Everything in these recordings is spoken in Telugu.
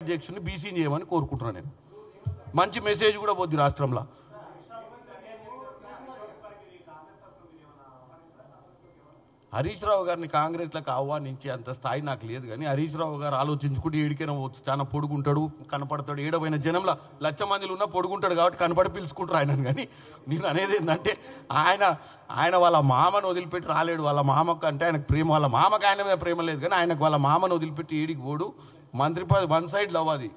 అధ్యక్షుని బీసీని చేయమని కోరుకుంటున్నాను. నేను మంచి మెసేజ్ కూడా పోద్ది రాష్ట్రంలో. హరీష్ రావు గారిని కాంగ్రెస్లకు ఆహ్వానించే అంత స్థాయి నాకు లేదు, కానీ హరీష్ రావు గారు ఆలోచించుకుంటే ఏడికైనా చాలా పొడుగుంటాడు, కనపడతాడు. ఏడవైన జనంలో 1,00,000 మందిలో ఉన్న పొడుగుంటాడు కాబట్టి కనపడి పిలుచుకుంటారు ఆయనను. కానీ నేను అనేది ఏంటంటే ఆయన వాళ్ళ మామను వదిలిపెట్టి రాలేడు. వాళ్ళ మామకు అంటే ఆయనకు ప్రేమ, వాళ్ళ మామకు ఆయన మీద ప్రేమ లేదు, కానీ ఆయనకు వాళ్ళ మామను వదిలిపెట్టి ఏడికి పోడు. మంత్రి పదవి వన్ సైడ్ లవ్ అది.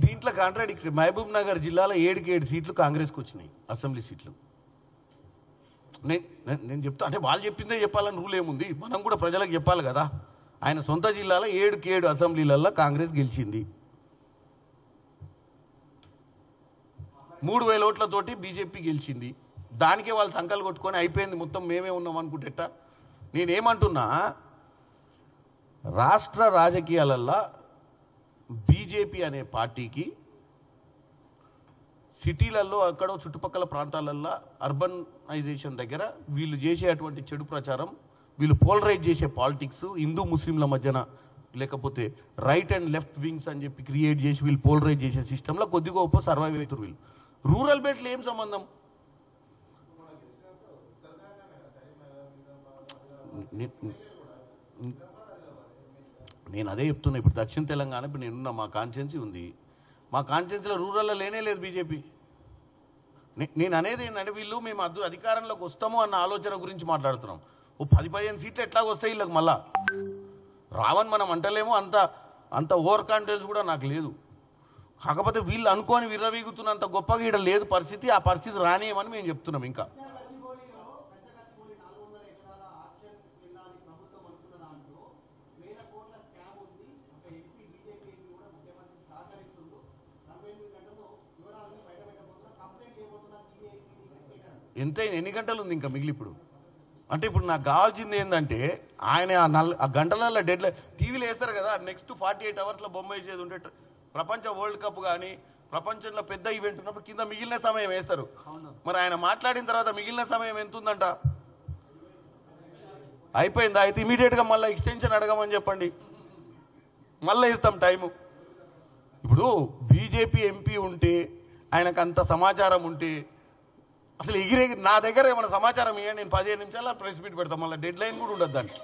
దీంట్లో కాంట్రాడిక్టరీ. మహబూబ్ నగర్ జిల్లాలో 7 సీట్లు కాంగ్రెస్కి వచ్చినాయి, అసెంబ్లీ సీట్లు. నేను చెప్తా అంటే వాళ్ళు చెప్పిందే చెప్పాలని రూల్ ఏముంది, మనం కూడా ప్రజలకు చెప్పాలి కదా. ఆయన సొంత జిల్లాలో 7 అసెంబ్లీలలో కాంగ్రెస్ గెలిచింది. 3,000 ఓట్లతోటి బీజేపీ గెలిచింది. దానికే వాళ్ళు సంకలు కొట్టుకొని అయిపోయింది మొత్తం మేమే ఉన్నాం అనుకుంటేట. నేనేమంటున్నా, రాష్ట్ర రాజకీయాలల్లో బీజేపీ అనే పార్టీకి సిటీలలో అక్కడో చుట్టుపక్కల ప్రాంతాలల్లో అర్బనైజేషన్ దగ్గర వీళ్ళు చేసేటువంటి చెడు ప్రచారం, వీళ్ళు పోలరైజ్ చేసే పాలిటిక్స్, హిందూ ముస్లింల మధ్యన లేకపోతే రైట్ అండ్ లెఫ్ట్ వింగ్స్ అని చెప్పి క్రియేట్ చేసి వీళ్ళు పోలరైజ్ చేసే సిస్టంలో కొద్దిగా గొప్ప సర్వైవ్ అవుతారు వీళ్ళు. రూరల్ బెల్ట్లో ఏం సంబంధం? నేను అదే చెప్తున్నా. ఇప్పుడు దక్షిణ తెలంగాణ, ఇప్పుడు నేనున్న మా కాన్స్టిట్యున్సీ ఉంది, మా కాన్స్టిట్యున్సీలో రూరల్లో లేనే లేదు బీజేపీ. నేను అనేది ఏంటంటే వీళ్ళు మేము అధికారంలోకి వస్తాము అన్న ఆలోచన గురించి మాట్లాడుతున్నాం. ఓ 10-15 సీట్లు ఎట్లాగ వస్తాయి వీళ్ళకి, మళ్ళా రావని మనం అంటలేమో. అంత ఓవర్ కాన్ఫిడెన్స్ కూడా నాకు లేదు. కాకపోతే వీళ్ళు అనుకోని విర్రవీగుతున్నంత గొప్పగా ఇక్కడ లేదు పరిస్థితి. ఆ పరిస్థితి రానియమని మేము చెప్తున్నాం. ఇంకా ఎన్ని గంటలు ఉంది ఇంకా మిగిలి ఇప్పుడు? అంటే ఇప్పుడు నాకు కావాల్సింది ఏంటంటే ఆయన ఆ గంటలలో డెడ్ లైన్ టీవీలో వేస్తారు కదా, నెక్స్ట్ 48 అవర్స్లో బొమ్మ వేసేది ఉంటే ప్రపంచ వరల్డ్ కప్ కానీ ప్రపంచంలో పెద్ద ఈవెంట్ ఉన్నప్పుడు కింద మిగిలిన సమయం వేస్తారు. మరి ఆయన మాట్లాడిన తర్వాత మిగిలిన సమయం ఎంత ఉందంట? అయిపోయిందా? అయితే ఇమీడియట్గా మళ్ళీ ఎక్స్టెన్షన్ అడగమని చెప్పండి, మళ్ళీ ఇస్తాం టైము. ఇప్పుడు బీజేపీ ఎంపీ ఉంటే, ఆయనకు అంత సమాచారం ఉంటే, అసలు నా దగ్గర ఏమైనా సమాచారం ఇవ్వండి, నేను 15 నిమిషాల ప్రెస్ మీట్ పెడతాం, మళ్ళీ డెడ్ లైన్ కూడా ఉండదు దానికి.